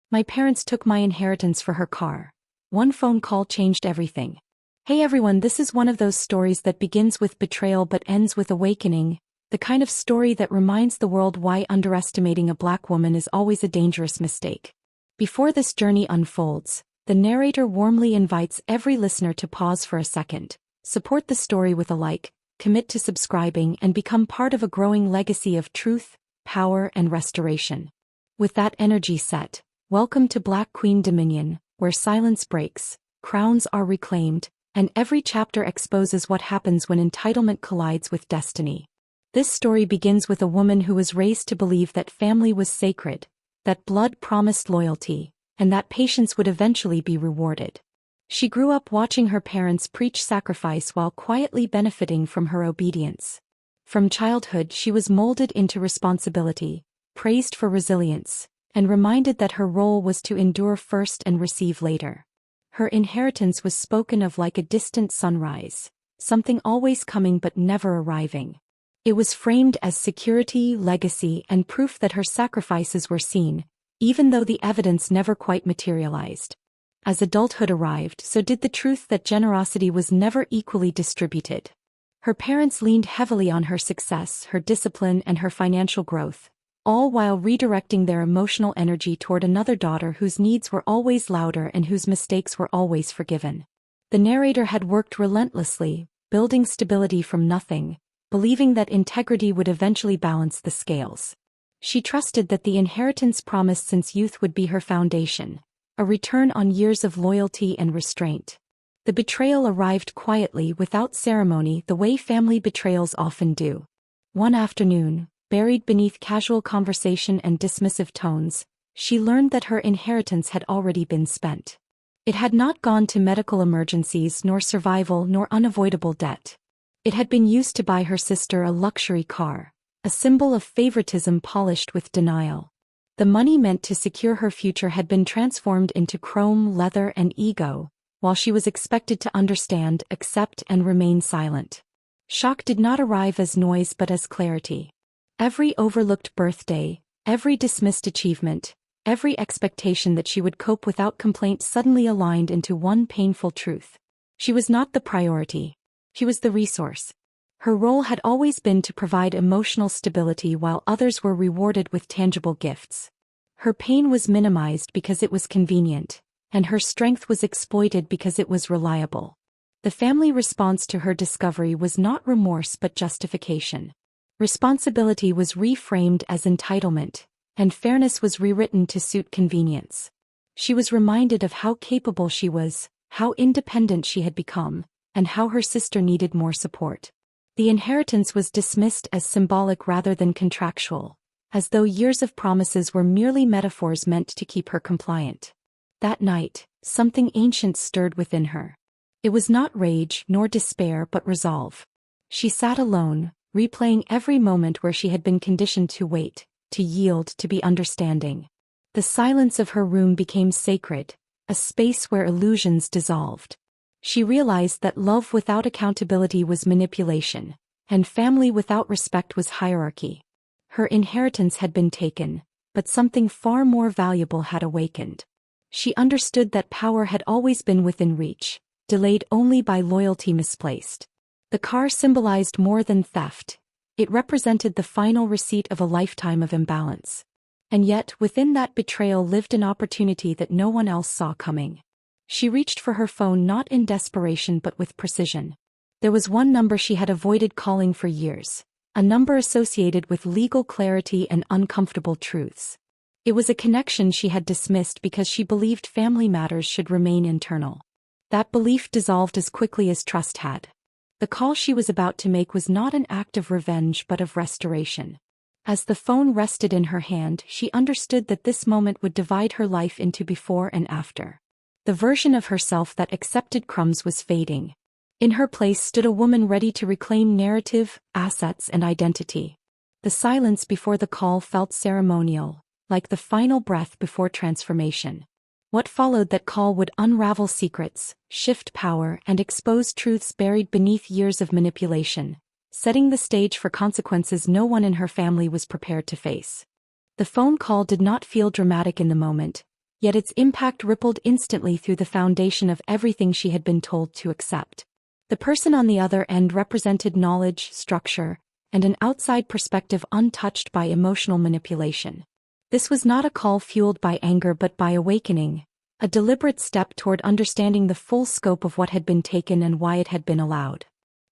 My parents took my inheritance for her car. One phone call changed everything. Hey everyone, this is one of those stories that begins with betrayal but ends with awakening, the kind of story that reminds the world why underestimating a black woman is always a dangerous mistake. Before this journey unfolds, the narrator warmly invites every listener to pause for a second, support the story with a like, commit to subscribing, and become part of a growing legacy of truth, power, and restoration. With that energy set, welcome to Black Queen Dominion, where silence breaks, crowns are reclaimed, and every chapter exposes what happens when entitlement collides with destiny. This story begins with a woman who was raised to believe that family was sacred, that blood promised loyalty, and that patience would eventually be rewarded. She grew up watching her parents preach sacrifice while quietly benefiting from her obedience. From childhood, she was molded into responsibility, praised for resilience, and reminded that her role was to endure first and receive later. Her inheritance was spoken of like a distant sunrise, something always coming but never arriving. It was framed as security, legacy, and proof that her sacrifices were seen, even though the evidence never quite materialized. As adulthood arrived, so did the truth that generosity was never equally distributed. Her parents leaned heavily on her success, her discipline, and her financial growth, all while redirecting their emotional energy toward another daughter whose needs were always louder and whose mistakes were always forgiven. The narrator had worked relentlessly, building stability from nothing, believing that integrity would eventually balance the scales. She trusted that the inheritance promised since youth would be her foundation, a return on years of loyalty and restraint. The betrayal arrived quietly, without ceremony, the way family betrayals often do. One afternoon, buried beneath casual conversation and dismissive tones, she learned that her inheritance had already been spent. It had not gone to medical emergencies, nor survival, nor unavoidable debt. It had been used to buy her sister a luxury car, a symbol of favoritism polished with denial. The money meant to secure her future had been transformed into chrome, leather, and ego, while she was expected to understand, accept, and remain silent. Shock did not arrive as noise but as clarity. Every overlooked birthday, every dismissed achievement, every expectation that she would cope without complaint suddenly aligned into one painful truth. She was not the priority. She was the resource. Her role had always been to provide emotional stability while others were rewarded with tangible gifts. Her pain was minimized because it was convenient, and her strength was exploited because it was reliable. The family response to her discovery was not remorse but justification. Responsibility was reframed as entitlement, and fairness was rewritten to suit convenience. She was reminded of how capable she was, how independent she had become, and how her sister needed more support. The inheritance was dismissed as symbolic rather than contractual, as though years of promises were merely metaphors meant to keep her compliant. That night, something ancient stirred within her. It was not rage nor despair but resolve. She sat alone, replaying every moment where she had been conditioned to wait, to yield, to be understanding. The silence of her room became sacred, a space where illusions dissolved. She realized that love without accountability was manipulation, and family without respect was hierarchy. Her inheritance had been taken, but something far more valuable had awakened. She understood that power had always been within reach, delayed only by loyalty misplaced. The car symbolized more than theft. It represented the final receipt of a lifetime of imbalance. And yet, within that betrayal lived an opportunity that no one else saw coming. She reached for her phone not in desperation but with precision. There was one number she had avoided calling for years, a number associated with legal clarity and uncomfortable truths. It was a connection she had dismissed because she believed family matters should remain internal. That belief dissolved as quickly as trust had. The call she was about to make was not an act of revenge but of restoration. As the phone rested in her hand, she understood that this moment would divide her life into before and after. The version of herself that accepted crumbs was fading. In her place stood a woman ready to reclaim narrative, assets, and identity. The silence before the call felt ceremonial, like the final breath before transformation. What followed that call would unravel secrets, shift power, and expose truths buried beneath years of manipulation, setting the stage for consequences no one in her family was prepared to face. The phone call did not feel dramatic in the moment. Yet its impact rippled instantly through the foundation of everything she had been told to accept. The person on the other end represented knowledge, structure, and an outside perspective untouched by emotional manipulation. This was not a call fueled by anger but by awakening, a deliberate step toward understanding the full scope of what had been taken and why it had been allowed.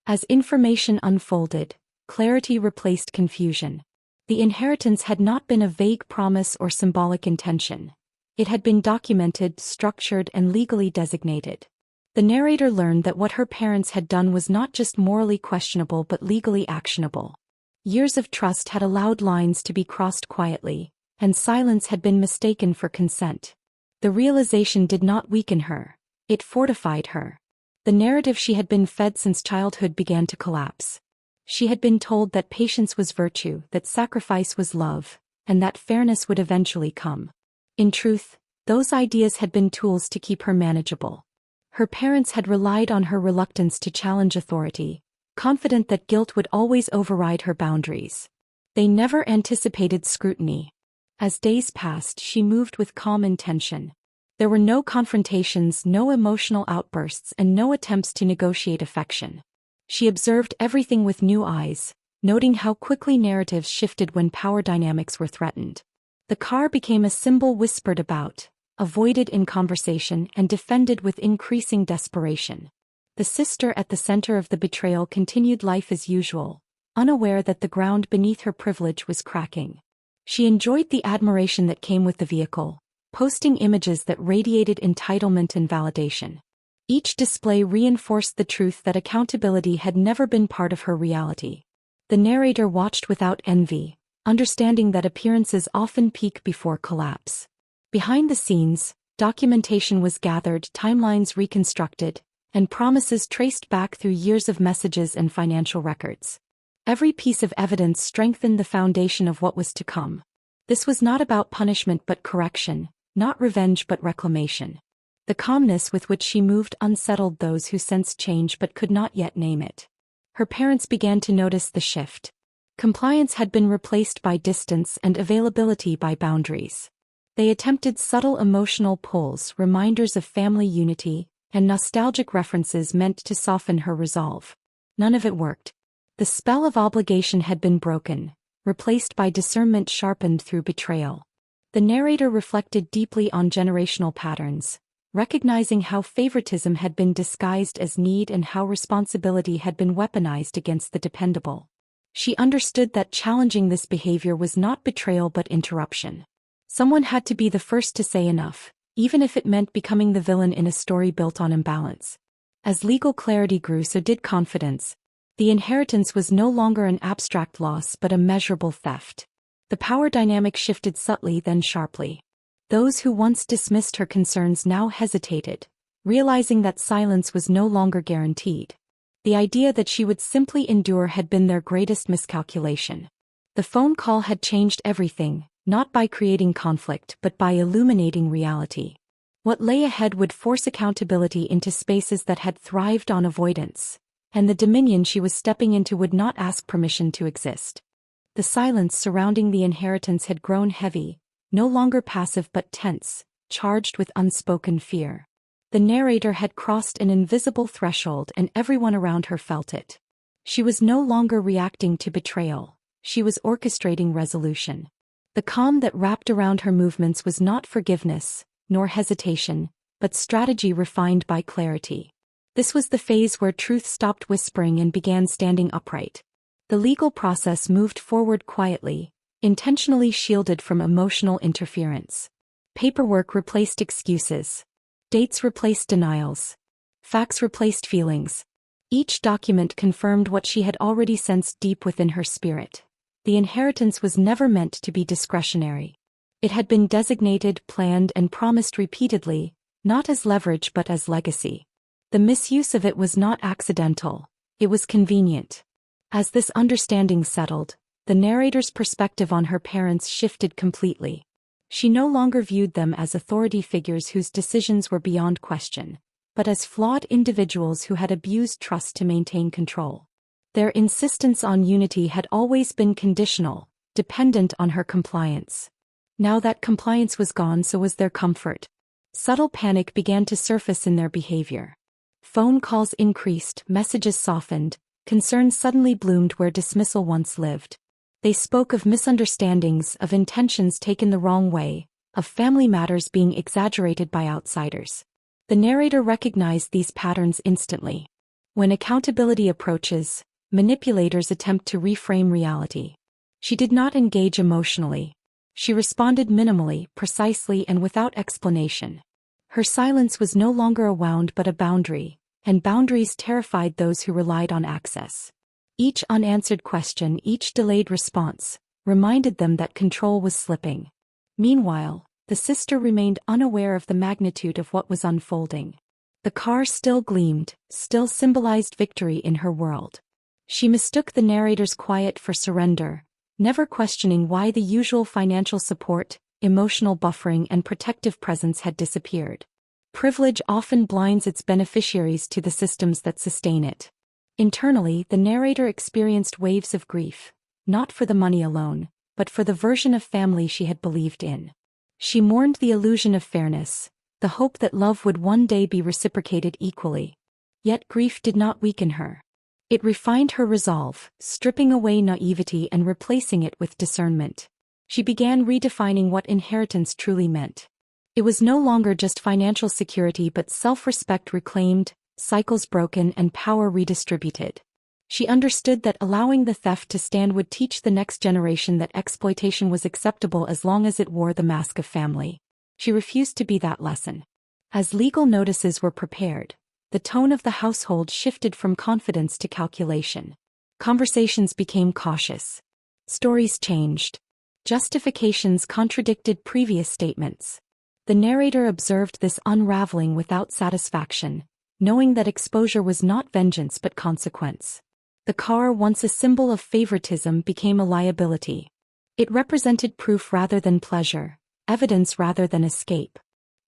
As information unfolded, clarity replaced confusion. The inheritance had not been a vague promise or symbolic intention. It had been documented, structured, and legally designated. The narrator learned that what her parents had done was not just morally questionable but legally actionable. Years of trust had allowed lines to be crossed quietly, and silence had been mistaken for consent. The realization did not weaken her, it fortified her. The narrative she had been fed since childhood began to collapse. She had been told that patience was virtue, that sacrifice was love, and that fairness would eventually come. In truth, those ideas had been tools to keep her manageable. Her parents had relied on her reluctance to challenge authority, confident that guilt would always override her boundaries. They never anticipated scrutiny. As days passed, she moved with calm intention. There were no confrontations, no emotional outbursts, and no attempts to negotiate affection. She observed everything with new eyes, noting how quickly narratives shifted when power dynamics were threatened. The car became a symbol whispered about, avoided in conversation, and defended with increasing desperation. The sister at the center of the betrayal continued life as usual, unaware that the ground beneath her privilege was cracking. She enjoyed the admiration that came with the vehicle, posting images that radiated entitlement and validation. Each display reinforced the truth that accountability had never been part of her reality. The narrator watched without envy, understanding that appearances often peak before collapse. Behind the scenes, documentation was gathered, timelines reconstructed, and promises traced back through years of messages and financial records. Every piece of evidence strengthened the foundation of what was to come. This was not about punishment but correction, not revenge but reclamation. The calmness with which she moved unsettled those who sensed change but could not yet name it. Her parents began to notice the shift. Compliance had been replaced by distance and availability by boundaries. They attempted subtle emotional pulls, reminders of family unity, and nostalgic references meant to soften her resolve. None of it worked. The spell of obligation had been broken, replaced by discernment sharpened through betrayal. The narrator reflected deeply on generational patterns, recognizing how favoritism had been disguised as need and how responsibility had been weaponized against the dependable. She understood that challenging this behavior was not betrayal but interruption. Someone had to be the first to say enough, even if it meant becoming the villain in a story built on imbalance. As legal clarity grew, so did confidence. The inheritance was no longer an abstract loss but a measurable theft. The power dynamic shifted subtly then sharply. Those who once dismissed her concerns now hesitated, realizing that silence was no longer guaranteed. The idea that she would simply endure had been their greatest miscalculation. The phone call had changed everything, not by creating conflict but by illuminating reality. What lay ahead would force accountability into spaces that had thrived on avoidance, and the dominion she was stepping into would not ask permission to exist. The silence surrounding the inheritance had grown heavy, no longer passive but tense, charged with unspoken fear. The narrator had crossed an invisible threshold and everyone around her felt it. She was no longer reacting to betrayal, she was orchestrating resolution. The calm that wrapped around her movements was not forgiveness, nor hesitation, but strategy refined by clarity. This was the phase where truth stopped whispering and began standing upright. The legal process moved forward quietly, intentionally shielded from emotional interference. Paperwork replaced excuses. Dates replaced denials. Facts replaced feelings. Each document confirmed what she had already sensed deep within her spirit. The inheritance was never meant to be discretionary. It had been designated, planned, and promised repeatedly, not as leverage but as legacy. The misuse of it was not accidental, it was convenient. As this understanding settled, the narrator's perspective on her parents shifted completely. She no longer viewed them as authority figures whose decisions were beyond question, but as flawed individuals who had abused trust to maintain control. Their insistence on unity had always been conditional, dependent on her compliance. Now that compliance was gone, so was their comfort. Subtle panic began to surface in their behavior. Phone calls increased, messages softened, concerns suddenly bloomed where dismissal once lived. They spoke of misunderstandings, of intentions taken the wrong way, of family matters being exaggerated by outsiders. The narrator recognized these patterns instantly. When accountability approaches, manipulators attempt to reframe reality. She did not engage emotionally. She responded minimally, precisely, and without explanation. Her silence was no longer a wound but a boundary, and boundaries terrified those who relied on access. Each unanswered question, each delayed response, reminded them that control was slipping. Meanwhile, the sister remained unaware of the magnitude of what was unfolding. The car still gleamed, still symbolized victory in her world. She mistook the narrator's quiet for surrender, never questioning why the usual financial support, emotional buffering, and protective presence had disappeared. Privilege often blinds its beneficiaries to the systems that sustain it. Internally, the narrator experienced waves of grief, not for the money alone, but for the version of family she had believed in. She mourned the illusion of fairness, the hope that love would one day be reciprocated equally. Yet grief did not weaken her. It refined her resolve, stripping away naivety and replacing it with discernment. She began redefining what inheritance truly meant. It was no longer just financial security but self-respect reclaimed, cycles broken, and power redistributed. She understood that allowing the theft to stand would teach the next generation that exploitation was acceptable as long as it wore the mask of family. She refused to be that lesson. As legal notices were prepared, the tone of the household shifted from confidence to calculation. Conversations became cautious. Stories changed. Justifications contradicted previous statements. The narrator observed this unraveling without satisfaction, knowing that exposure was not vengeance but consequence. The car, once a symbol of favoritism, became a liability. It represented proof rather than pleasure, evidence rather than escape.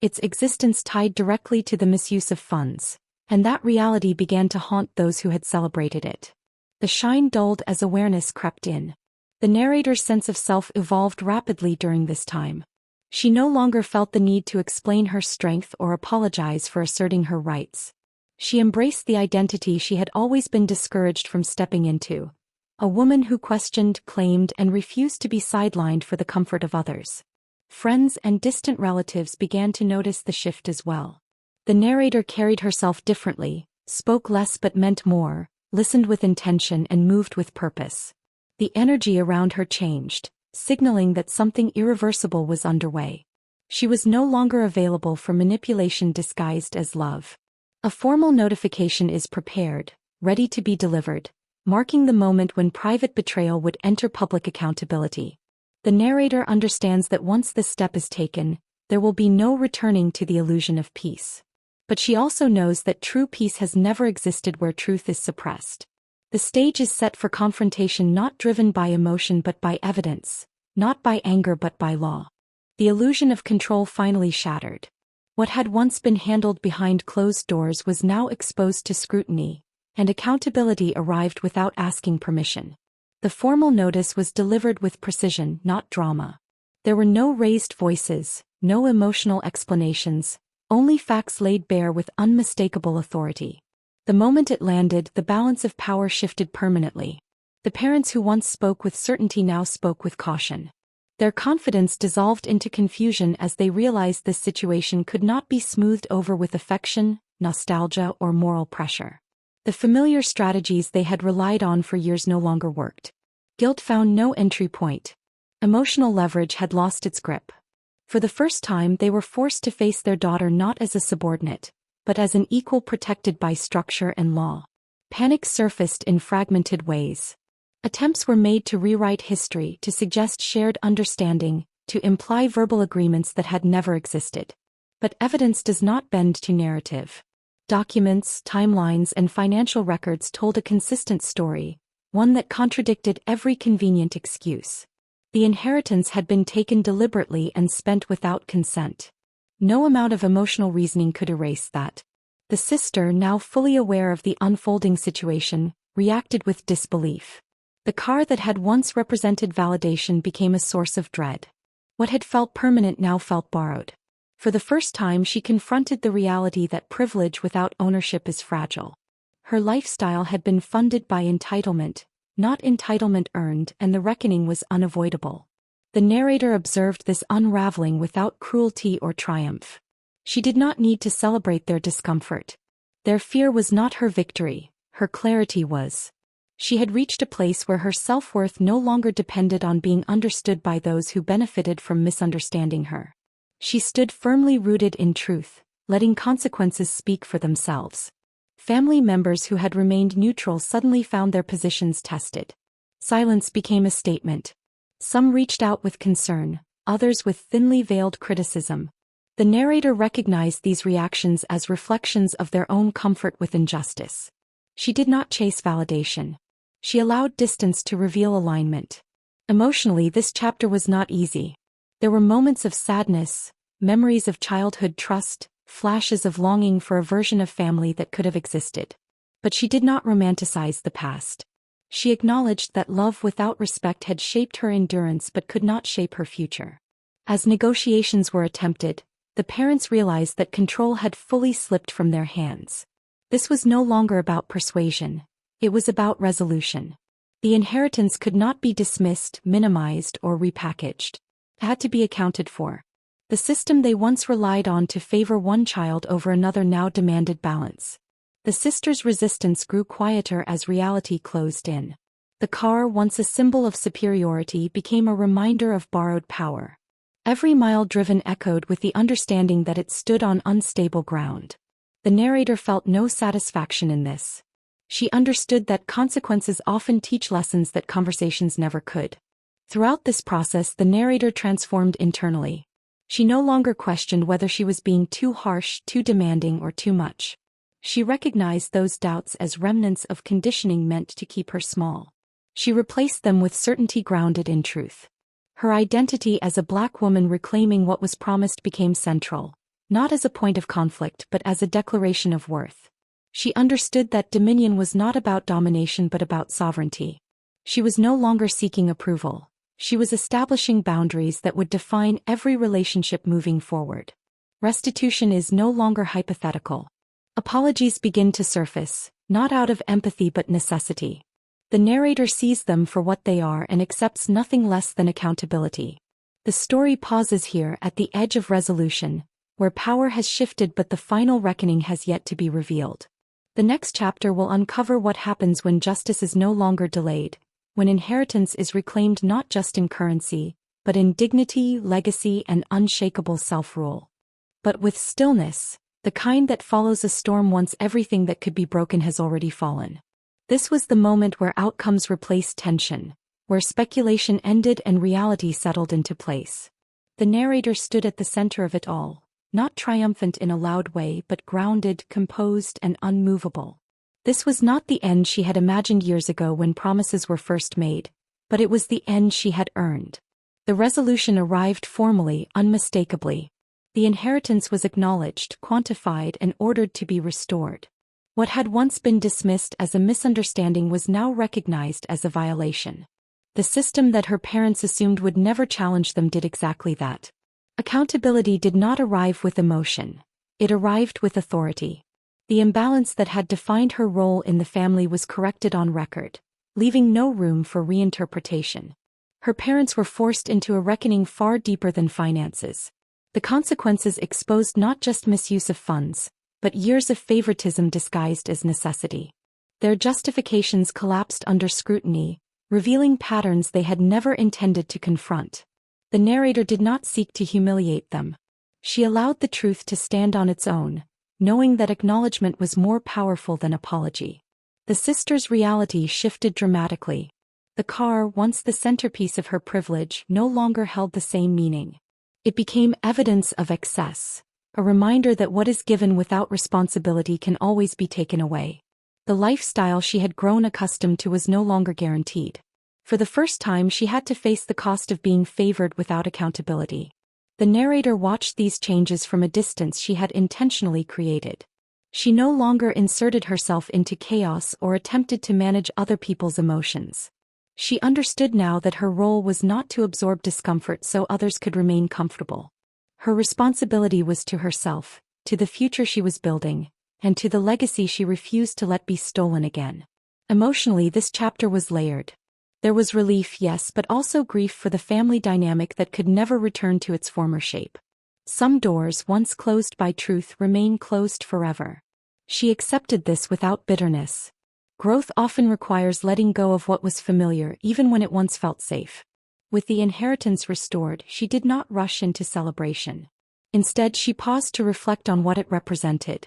Its existence tied directly to the misuse of funds, and that reality began to haunt those who had celebrated it. The shine dulled as awareness crept in. The narrator's sense of self evolved rapidly during this time. She no longer felt the need to explain her strength or apologize for asserting her rights. She embraced the identity she had always been discouraged from stepping into, a woman who questioned, claimed, and refused to be sidelined for the comfort of others. Friends and distant relatives began to notice the shift as well. The narrator carried herself differently, spoke less but meant more, listened with intention, and moved with purpose. The energy around her changed, signaling that something irreversible was underway. She was no longer available for manipulation disguised as love. A formal notification is prepared, ready to be delivered, marking the moment when private betrayal would enter public accountability. The narrator understands that once this step is taken, there will be no returning to the illusion of peace. But she also knows that true peace has never existed where truth is suppressed. The stage is set for confrontation, not driven by emotion but by evidence, not by anger but by law. The illusion of control finally shattered. What had once been handled behind closed doors was now exposed to scrutiny, and accountability arrived without asking permission. The formal notice was delivered with precision, not drama. There were no raised voices, no emotional explanations, only facts laid bare with unmistakable authority. The moment it landed, the balance of power shifted permanently. The parents who once spoke with certainty now spoke with caution. Their confidence dissolved into confusion as they realized this situation could not be smoothed over with affection, nostalgia, or moral pressure. The familiar strategies they had relied on for years no longer worked. Guilt found no entry point. Emotional leverage had lost its grip. For the first time, they were forced to face their daughter not as a subordinate, but as an equal protected by structure and law. Panic surfaced in fragmented ways. Attempts were made to rewrite history, to suggest shared understanding, to imply verbal agreements that had never existed. But evidence does not bend to narrative. Documents, timelines, and financial records told a consistent story, one that contradicted every convenient excuse. The inheritance had been taken deliberately and spent without consent. No amount of emotional reasoning could erase that. The sister, now fully aware of the unfolding situation, reacted with disbelief. The car that had once represented validation became a source of dread. What had felt permanent now felt borrowed. For the first time she confronted the reality that privilege without ownership is fragile. Her lifestyle had been funded by entitlement, not entitlement earned, and the reckoning was unavoidable. The narrator observed this unraveling without cruelty or triumph. She did not need to celebrate their discomfort. Their fear was not her victory, her clarity was. She had reached a place where her self-worth no longer depended on being understood by those who benefited from misunderstanding her. She stood firmly rooted in truth, letting consequences speak for themselves. Family members who had remained neutral suddenly found their positions tested. Silence became a statement. Some reached out with concern, others with thinly veiled criticism. The narrator recognized these reactions as reflections of their own comfort with injustice. She did not chase validation. She allowed distance to reveal alignment. Emotionally, this chapter was not easy. There were moments of sadness, memories of childhood trust, flashes of longing for a version of family that could have existed. But she did not romanticize the past. She acknowledged that love without respect had shaped her endurance but could not shape her future. As negotiations were attempted, the parents realized that control had fully slipped from their hands. This was no longer about persuasion. It was about resolution. The inheritance could not be dismissed, minimized, or repackaged. It had to be accounted for. The system they once relied on to favor one child over another now demanded balance. The sisters' resistance grew quieter as reality closed in. The car, once a symbol of superiority, became a reminder of borrowed power. Every mile driven echoed with the understanding that it stood on unstable ground. The narrator felt no satisfaction in this. She understood that consequences often teach lessons that conversations never could. Throughout this process, the narrator transformed internally. She no longer questioned whether she was being too harsh, too demanding, or too much. She recognized those doubts as remnants of conditioning meant to keep her small. She replaced them with certainty grounded in truth. Her identity as a Black woman reclaiming what was promised became central, not as a point of conflict but as a declaration of worth. She understood that dominion was not about domination but about sovereignty. She was no longer seeking approval. She was establishing boundaries that would define every relationship moving forward. Restitution is no longer hypothetical. Apologies begin to surface, not out of empathy but necessity. The narrator sees them for what they are and accepts nothing less than accountability. The story pauses here at the edge of resolution, where power has shifted but the final reckoning has yet to be revealed. The next chapter will uncover what happens when justice is no longer delayed, when inheritance is reclaimed not just in currency, but in dignity, legacy, and unshakable self-rule. But with stillness, the kind that follows a storm once everything that could be broken has already fallen. This was the moment where outcomes replaced tension, where speculation ended and reality settled into place. The narrator stood at the center of it all, not triumphant in a loud way but grounded, composed, and unmovable. This was not the end she had imagined years ago when promises were first made, but it was the end she had earned. The resolution arrived formally, unmistakably. The inheritance was acknowledged, quantified, and ordered to be restored. What had once been dismissed as a misunderstanding was now recognized as a violation. The system that her parents assumed would never challenge them did exactly that. Accountability did not arrive with emotion. It arrived with authority. The imbalance that had defined her role in the family was corrected on record, leaving no room for reinterpretation. Her parents were forced into a reckoning far deeper than finances. The consequences exposed not just misuse of funds, but years of favoritism disguised as necessity. Their justifications collapsed under scrutiny, revealing patterns they had never intended to confront. The narrator did not seek to humiliate them. She allowed the truth to stand on its own, knowing that acknowledgement was more powerful than apology. The sisters' reality shifted dramatically. The car, once the centerpiece of her privilege, no longer held the same meaning. It became evidence of excess, a reminder that what is given without responsibility can always be taken away. The lifestyle she had grown accustomed to was no longer guaranteed. For the first time she had to face the cost of being favored without accountability. The narrator watched these changes from a distance she had intentionally created. She no longer inserted herself into chaos or attempted to manage other people's emotions. She understood now that her role was not to absorb discomfort so others could remain comfortable. Her responsibility was to herself, to the future she was building, and to the legacy she refused to let be stolen again. Emotionally, this chapter was layered. There was relief, yes, but also grief for the family dynamic that could never return to its former shape. Some doors once closed by truth remain closed forever. She accepted this without bitterness. Growth often requires letting go of what was familiar even when it once felt safe. With the inheritance restored, she did not rush into celebration. Instead, she paused to reflect on what it represented.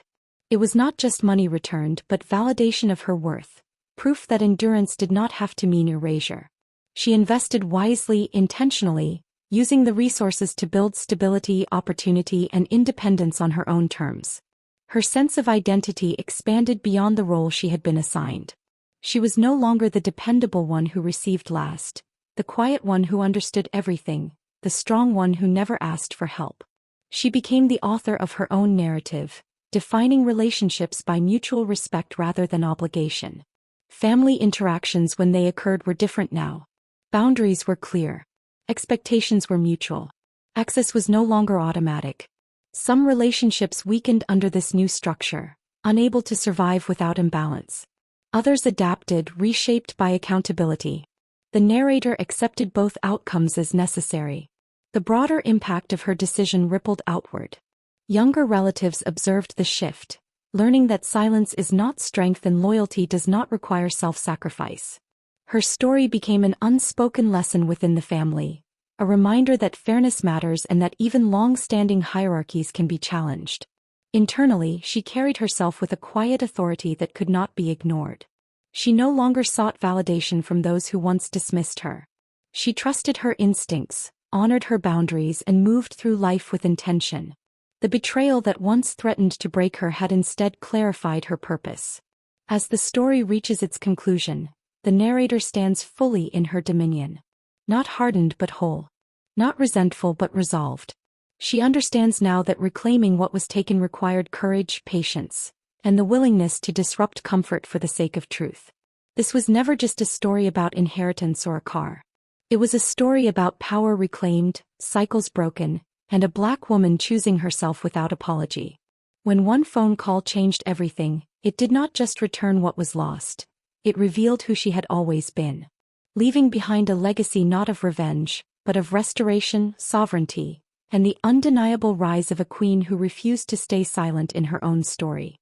It was not just money returned but validation of her worth, proof that endurance did not have to mean erasure. She invested wisely, intentionally, using the resources to build stability, opportunity, and independence on her own terms. Her sense of identity expanded beyond the role she had been assigned. She was no longer the dependable one who received last, the quiet one who understood everything, the strong one who never asked for help. She became the author of her own narrative, defining relationships by mutual respect rather than obligation. Family interactions when they occurred were different now. Boundaries were clear. Expectations were mutual. Access was no longer automatic. Some relationships weakened under this new structure, unable to survive without imbalance. Others adapted, reshaped by accountability. The narrator accepted both outcomes as necessary. The broader impact of her decision rippled outward. Younger relatives observed the shift, learning that silence is not strength and loyalty does not require self-sacrifice. Her story became an unspoken lesson within the family, a reminder that fairness matters and that even long-standing hierarchies can be challenged. Internally, she carried herself with a quiet authority that could not be ignored. She no longer sought validation from those who once dismissed her. She trusted her instincts, honored her boundaries, and moved through life with intention. The betrayal that once threatened to break her had instead clarified her purpose. As the story reaches its conclusion, the narrator stands fully in her dominion. Not hardened but whole. Not resentful but resolved. She understands now that reclaiming what was taken required courage, patience, and the willingness to disrupt comfort for the sake of truth. This was never just a story about inheritance or a car. It was a story about power reclaimed, cycles broken, and a Black woman choosing herself without apology. When one phone call changed everything, it did not just return what was lost. It revealed who she had always been. Leaving behind a legacy not of revenge, but of restoration, sovereignty, and the undeniable rise of a queen who refused to stay silent in her own story.